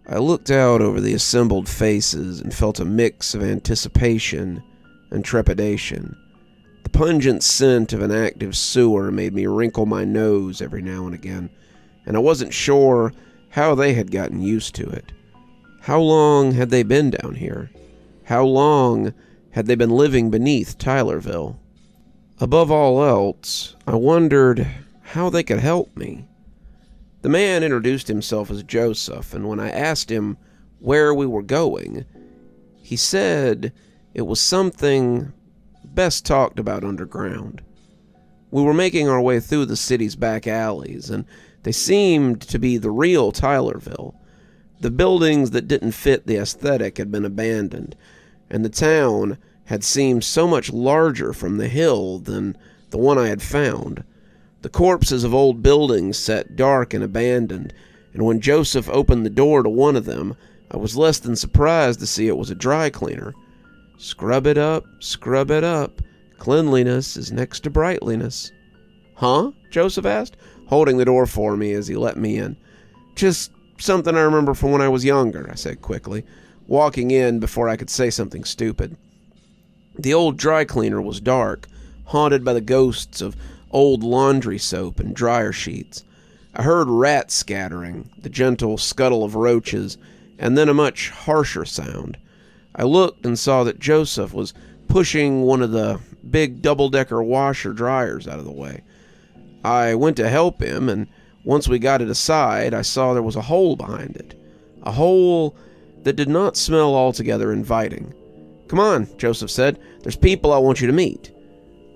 I looked out over the assembled faces and felt a mix of anticipation and trepidation. The pungent scent of an active sewer made me wrinkle my nose every now and again, and I wasn't sure how they had gotten used to it. How long had they been down here? How long had they been living beneath Tylerville? Above all else, I wondered how they could help me. The man introduced himself as Joseph, and when I asked him where we were going, he said it was something best talked about underground. We were making our way through the city's back alleys, and they seemed to be the real Tylerville. The buildings that didn't fit the aesthetic had been abandoned, and the town had seemed so much larger from the hill than the one I had found. The corpses of old buildings sat dark and abandoned, and when Joseph opened the door to one of them, I was less than surprised to see it was a dry cleaner. Scrub it up, cleanliness is next to brightliness. Huh? Joseph asked, holding the door for me as he let me in. Just something I remember from when I was younger, I said quickly, walking in before I could say something stupid. The old dry cleaner was dark, haunted by the ghosts of old laundry soap and dryer sheets. I heard rats scattering, the gentle scuttle of roaches, and then a much harsher sound. I looked and saw that Joseph was pushing one of the big double-decker washer-dryers out of the way. I went to help him, and once we got it aside, I saw there was a hole behind it. A hole that did not smell altogether inviting. Come on, Joseph said. There's people I want you to meet.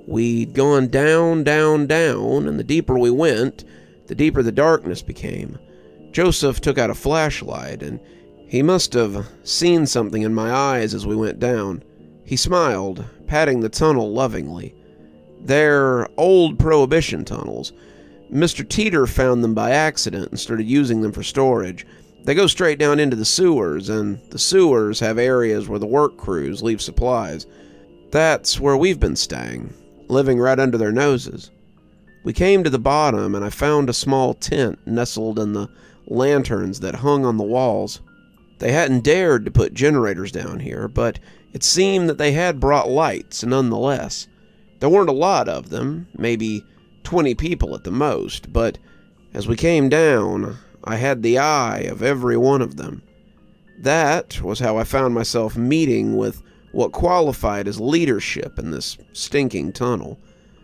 We'd gone down, and the deeper we went, the deeper the darkness became. Joseph took out a flashlight, and he must have seen something in my eyes as we went down. He smiled, patting the tunnel lovingly. They're old Prohibition tunnels. Mr. Teeter found them by accident and started using them for storage. They go straight down into the sewers, and the sewers have areas where the work crews leave supplies. That's where we've been staying, living right under their noses. We came to the bottom, and I found a small tent nestled in the lanterns that hung on the walls. They hadn't dared to put generators down here, but it seemed that they had brought lights nonetheless. There weren't a lot of them, maybe 20 people at the most, but as we came down, I had the eye of every one of them. That was how I found myself meeting with what qualified as leadership in this stinking tunnel.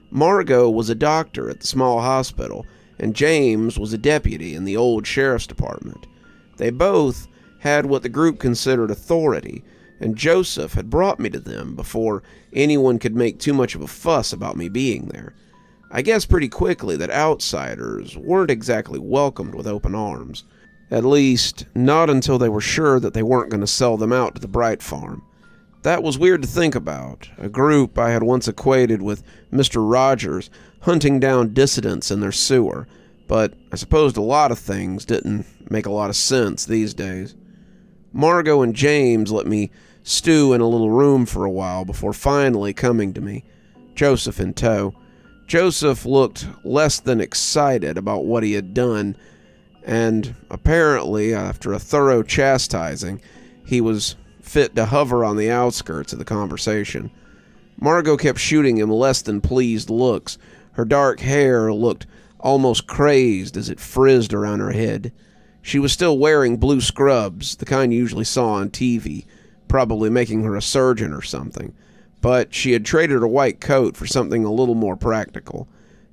Margot was a doctor at the small hospital, and James was a deputy in the old sheriff's department. They both had what the group considered authority, and Joseph had brought me to them before anyone could make too much of a fuss about me being there. I guessed pretty quickly that outsiders weren't exactly welcomed with open arms. At least, not until they were sure that they weren't going to sell them out to the Bright Farm. That was weird to think about, a group I had once equated with Mr. Rogers hunting down dissidents in their sewer, but I supposed a lot of things didn't make a lot of sense these days. Margot and James let me stew in a little room for a while before finally coming to me, Joseph in tow. Joseph looked less than excited about what he had done, and apparently, after a thorough chastising, he was fit to hover on the outskirts of the conversation. Margot kept shooting him less than pleased looks. Her dark hair looked almost crazed as it frizzed around her head. She was still wearing blue scrubs, the kind you usually saw on TV, probably making her a surgeon or something. But she had traded her white coat for something a little more practical.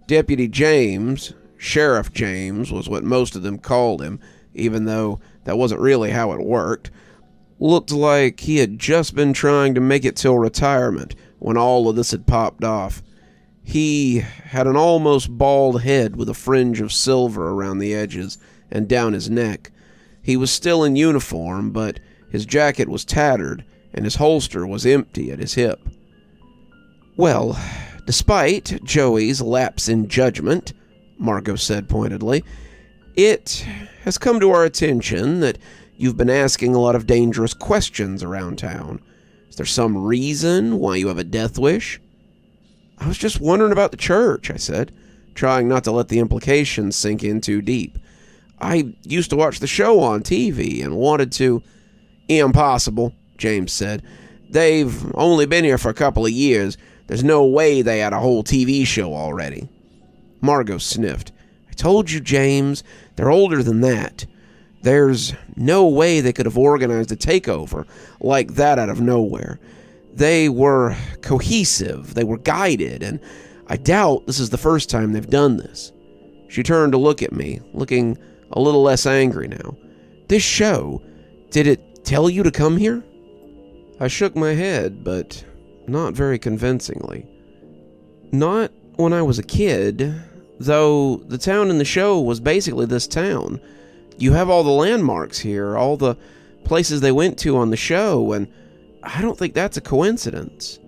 Deputy James, Sheriff James was what most of them called him, even though that wasn't really how it worked, looked like he had just been trying to make it till retirement when all of this had popped off. He had an almost bald head with a fringe of silver around the edges and down his neck. He was still in uniform, but his jacket was tattered and his holster was empty at his hip. "Well, despite Joey's lapse in judgment," Margot said pointedly, "it has come to our attention that you've been asking a lot of dangerous questions around town. Is there some reason why you have a death wish?" "I was just wondering about the church," I said, trying not to let the implications sink in too deep. I used to watch the show on TV and wanted to... Impossible, James said. They've only been here for a couple of years. There's no way they had a whole TV show already. Margot sniffed. I told you, James, they're older than that. There's no way they could have organized a takeover like that out of nowhere. They were cohesive, they were guided, and I doubt this is the first time they've done this. She turned to look at me, looking a little less angry now. This show, did it tell you to come here? I shook my head, but not very convincingly. Not when I was a kid, though the town in the show was basically this town. You have all the landmarks here, all the places they went to on the show, and I don't think that's a coincidence.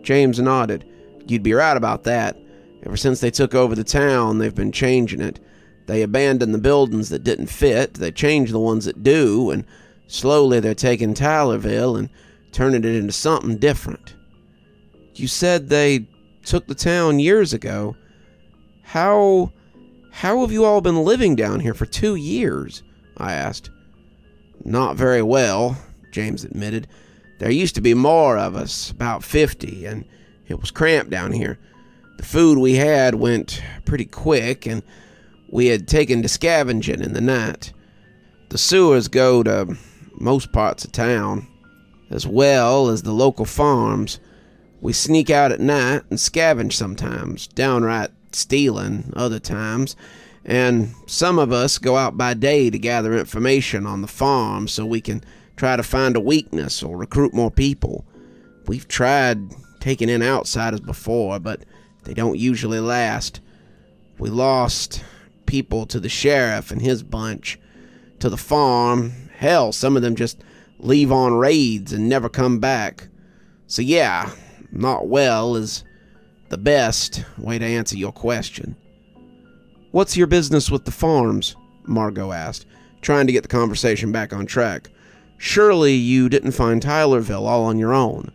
James nodded. You'd be right about that. Ever since they took over the town, they've been changing it. They abandoned the buildings that didn't fit, they changed the ones that do, and slowly they're taking Tylerville and turning it into something different. You said they took the town years ago. How have you all been living down here for 2 years? I asked. Not very well, James admitted. There used to be more of us, about 50, and it was cramped down here. The food we had went pretty quick, and we had taken to scavenging in the night. The sewers go to most parts of town, as well as the local farms. We sneak out at night and scavenge sometimes, downright stealing other times, and some of us go out by day to gather information on the farm so we can try to find a weakness or recruit more people. We've tried taking in outsiders before, but they don't usually last. We lost people to the sheriff and his bunch, to the farm. Hell, some of them just leave on raids and never come back. So yeah, not well is the best way to answer your question. What's your business with the farms? Margot asked, trying to get the conversation back on track. Surely you didn't find Tylerville all on your own.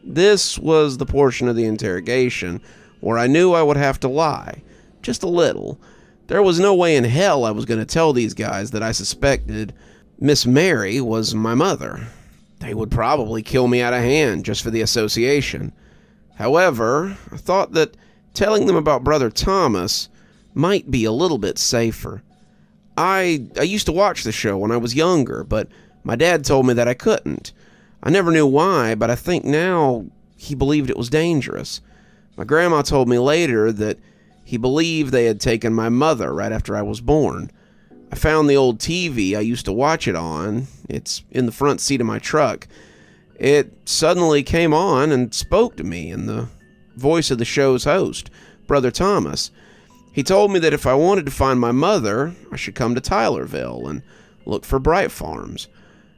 This was the portion of the interrogation where I knew I would have to lie, just a little. There was no way in hell I was going to tell these guys that I suspected Miss Mary was my mother. They would probably kill me out of hand just for the association. However, I thought that telling them about Brother Thomas might be a little bit safer. I used to watch the show when I was younger, but my dad told me that I couldn't. I never knew why, but I think now he believed it was dangerous. My grandma told me later that he believed they had taken my mother right after I was born. I found the old TV I used to watch it on. It's in the front seat of my truck. It suddenly came on and spoke to me in the voice of the show's host, Brother Thomas. He told me that if I wanted to find my mother, I should come to Tylerville and look for Bright Farms.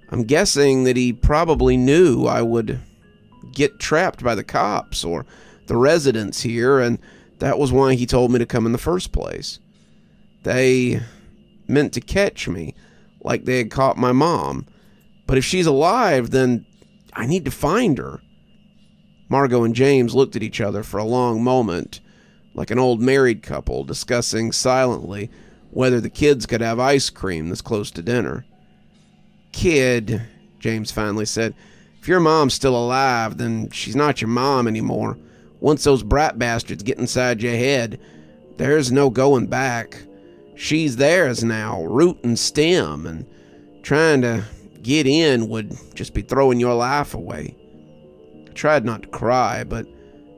I'm guessing that he probably knew I would get trapped by the cops or the residents here, and that was why he told me to come in the first place. They meant to catch me, like they had caught my mom. But if she's alive, then I need to find her. Margot and James looked at each other for a long moment, like an old married couple discussing silently whether the kids could have ice cream this close to dinner. Kid, James finally said, if your mom's still alive, then she's not your mom anymore. Once those brat bastards get inside your head, there's no going back. She's theirs now, root and stem, and trying to get in would just be throwing your life away. I tried not to cry, but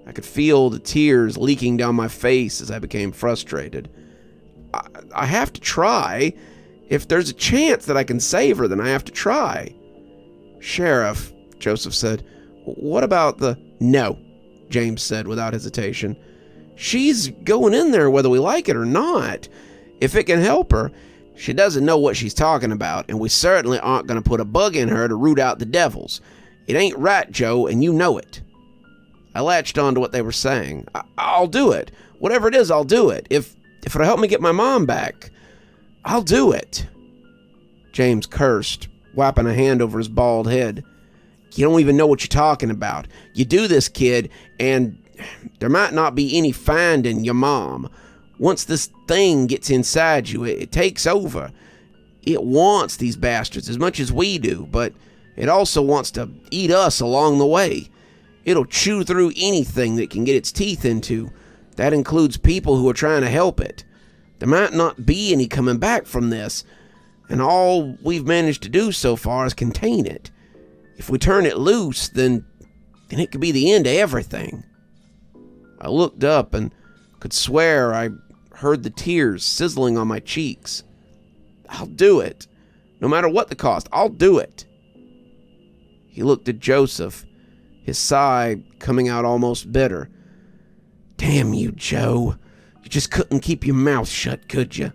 I could feel the tears leaking down my face as I became frustrated. I have to try. If there's a chance that I can save her, then I have to try. Sheriff, Joseph said, what about the... No, James said without hesitation. She's going in there whether we like it or not. If it can help her, she doesn't know what she's talking about, and we certainly aren't going to put a bug in her to root out the devils. It ain't right, Joe, and you know it. I latched on to what they were saying. I'll do it. Whatever it is, I'll do it. If it'll help me get my mom back, I'll do it. James cursed, wiping a hand over his bald head. You don't even know what you're talking about. You do this, kid, and there might not be any finding your mom. Once this thing gets inside you, it takes over. It wants these bastards as much as we do, but it also wants to eat us along the way. It'll chew through anything that can get its teeth into. That includes people who are trying to help it. There might not be any coming back from this, and all we've managed to do so far is contain it. If we turn it loose, then it could be the end of everything. I looked up and could swear I heard the tears sizzling on my cheeks. I'll do it. No matter what the cost, I'll do it. He looked at Joseph, his sigh coming out almost bitter. Damn you, Joe. You just couldn't keep your mouth shut, could you?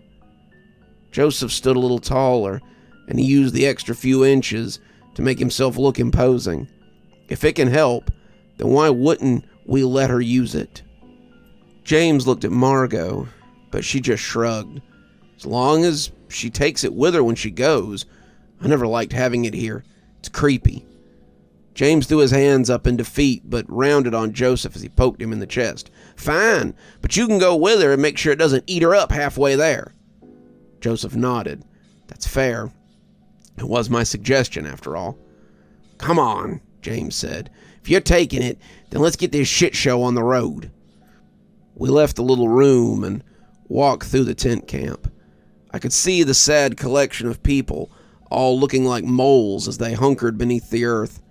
Joseph stood a little taller, and he used the extra few inches to make himself look imposing. If it can help, then why wouldn't we let her use it? James looked at Margot, but she just shrugged. As long as she takes it with her when she goes. I never liked having it here. It's creepy. James threw his hands up in defeat, but rounded on Joseph as he poked him in the chest. Fine, but you can go with her and make sure it doesn't eat her up halfway there. Joseph nodded. That's fair. It was my suggestion, after all. Come on, James said. If you're taking it, then let's get this shit show on the road. We left the little room and walked through the tent camp. I could see the sad collection of people, all looking like moles as they hunkered beneath the earth.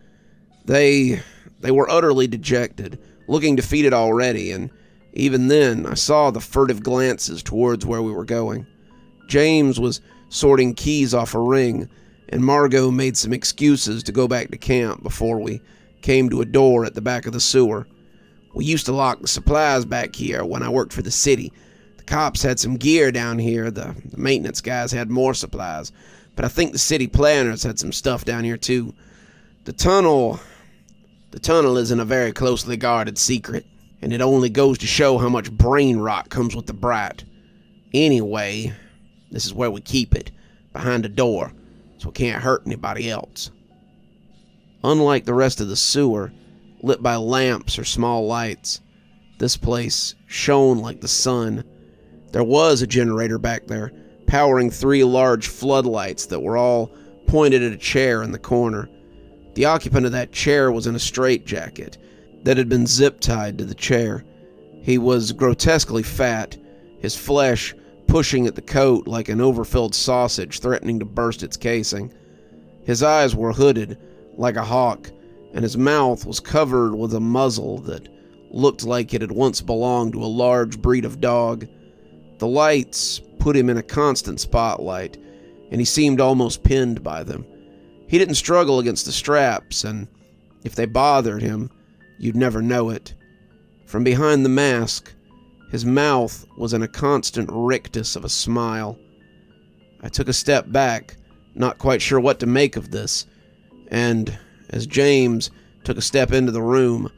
They were utterly dejected, looking defeated already, and even then I saw the furtive glances towards where we were going. James was sorting keys off a ring, and Margot made some excuses to go back to camp before we came to a door at the back of the sewer. We used to lock the supplies back here when I worked for the city. The cops had some gear down here, the maintenance guys had more supplies, but I think the city planners had some stuff down here too. The tunnel isn't a very closely guarded secret, and it only goes to show how much brain rot comes with the brat. Anyway, this is where we keep it, behind a door, so it can't hurt anybody else. Unlike the rest of the sewer, lit by lamps or small lights, this place shone like the sun. There was a generator back there, powering 3 large floodlights that were all pointed at a chair in the corner. The occupant of that chair was in a straitjacket that had been zip-tied to the chair. He was grotesquely fat, his flesh pushing at the coat like an overfilled sausage threatening to burst its casing. His eyes were hooded like a hawk, and his mouth was covered with a muzzle that looked like it had once belonged to a large breed of dog. The lights put him in a constant spotlight, and he seemed almost pinned by them. He didn't struggle against the straps, and if they bothered him, you'd never know it. From behind the mask, his mouth was in a constant rictus of a smile. I took a step back, not quite sure what to make of this, and as James took a step into the room,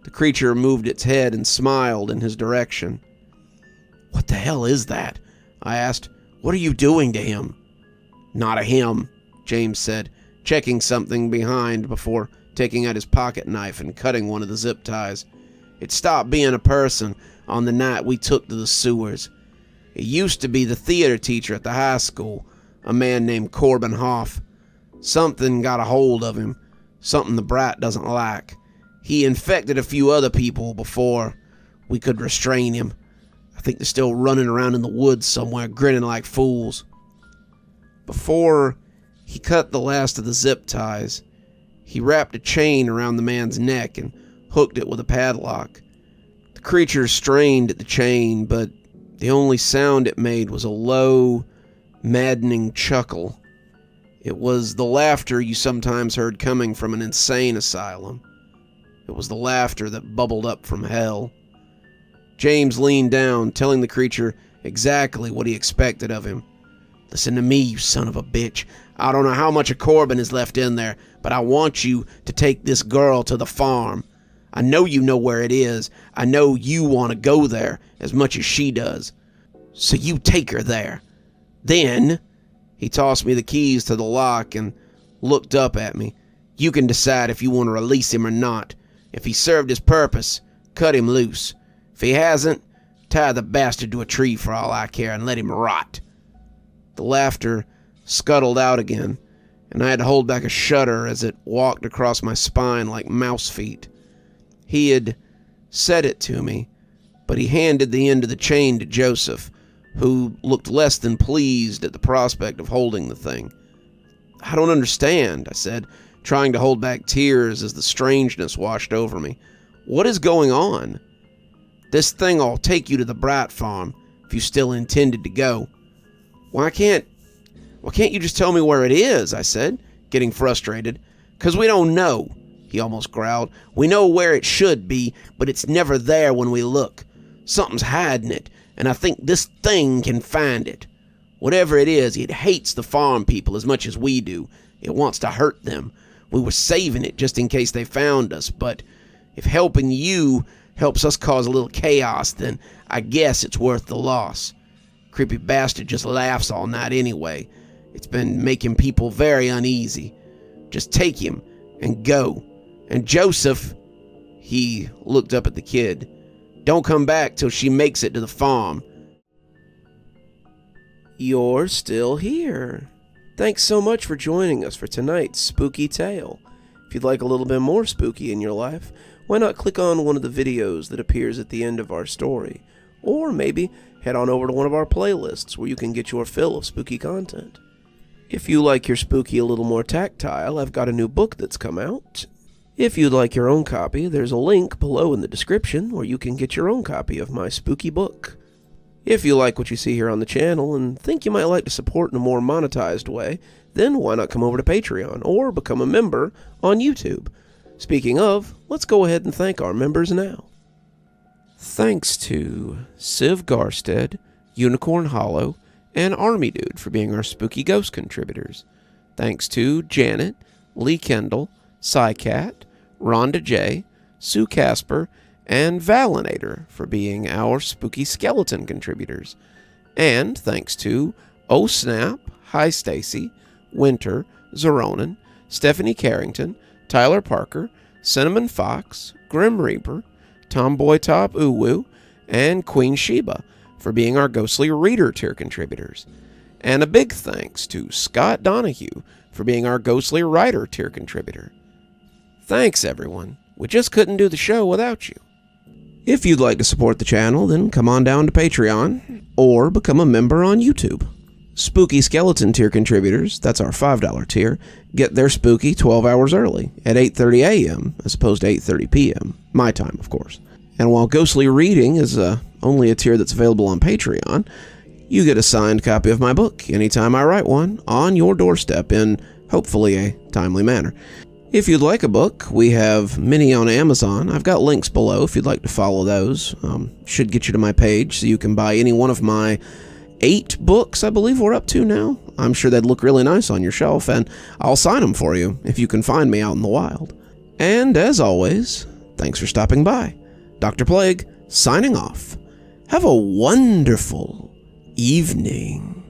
the creature moved its head and smiled in his direction. "What the hell is that?" I asked. "What are you doing to him?" "Not a him," James said, checking something behind before taking out his pocket knife and cutting one of the zip ties. "It stopped being a person on the night we took to the sewers. It used to be the theater teacher at the high school, a man named Corbin Hoff. Something got a hold of him, something the brat doesn't like. He infected a few other people before we could restrain him. I think they're still running around in the woods somewhere, grinning like fools." Before he cut the last of the zip ties, he wrapped a chain around the man's neck and hooked it with a padlock. The creature strained at the chain, but the only sound it made was a low, maddening chuckle. It was the laughter you sometimes heard coming from an insane asylum. It was the laughter that bubbled up from hell. James leaned down, telling the creature exactly what he expected of him. "Listen to me, you son of a bitch. I don't know how much of Corbin is left in there, but I want you to take this girl to the farm. I know you know where it is. I know you want to go there as much as she does. So you take her there. Then," he tossed me the keys to the lock and looked up at me, "you can decide if you want to release him or not. If he served his purpose, cut him loose. If he hasn't, Tie the bastard to a tree for all I care and let him rot." The laughter scuttled out again, and I had to hold back a shudder as it walked across my spine like mouse feet. He had said it to me, but he handed the end of the chain to Joseph, who looked less than pleased at the prospect of holding the thing. "I don't understand," I said, trying to hold back tears as the strangeness washed over me. "What is going on?" "This thing'll take you to the Bright Farm, if you still intended to go." Why can't you just tell me where it is?" I said, getting frustrated. "'Cause we don't know," he almost growled. "We know where it should be, but it's never there when we look. Something's hiding it, and I think this thing can find it. Whatever it is, it hates the farm people as much as we do. It wants to hurt them. We were saving it just in case they found us, but if helping you helps us cause a little chaos, then I guess it's worth the loss. Creepypasta just laughs all night anyway. It's been making people very uneasy. Just take him and go. And Joseph," he looked up at the kid, "don't come back till she makes it to the farm." You're still here. Thanks so much for joining us for tonight's spooky tale. If you'd like a little bit more spooky in your life, why not click on one of the videos that appears at the end of our story? Or maybe head on over to one of our playlists where you can get your fill of spooky content. If you like your spooky a little more tactile, I've got a new book that's come out. If you'd like your own copy, there's a link below in the description where you can get your own copy of my spooky book. If you like what you see here on the channel and think you might like to support in a more monetized way, then why not come over to Patreon or become a member on YouTube? Speaking of, let's go ahead and thank our members now. Thanks to Civ Garstad, Unicorn Hollow, and Army Dude for being our Spooky Ghost contributors. Thanks to Janet, Lee Kendall, Saikat, Ronda J, Sue Casper, and Valinator for being our Spooky Skeleton contributors. And thanks to Oh Snap, Hi Stacy, Winter, Xaronan, Stephanie Carrington, Tyler Parker, Cinnamon Fox, Grim Reaper, TomBoiTopUwU, and Queen Sheebah for being our Ghostly Reader tier contributors. And a big thanks to Scott Donahue for being our Ghostly Writer tier contributor. Thanks, everyone. We just couldn't do the show without you. If you'd like to support the channel, then come on down to Patreon or become a member on YouTube. Spooky Skeleton tier contributors, that's our $5 tier, get their spooky 12 hours early at 8:30 a.m. as opposed to 8:30 p.m. My time, of course. And while Ghostly Reading is only a tier that's available on Patreon, you get a signed copy of my book anytime I write one on your doorstep in, hopefully, a timely manner. If you'd like a book, we have many on Amazon. I've got links below if you'd like to follow those. Should get you to my page so you can buy any one of my 8 books I believe we're up to now. I'm sure they'd look really nice on your shelf, and I'll sign them for you if you can find me out in the wild. And as always, thanks for stopping by. Dr. Plague, signing off. Have a wonderful evening.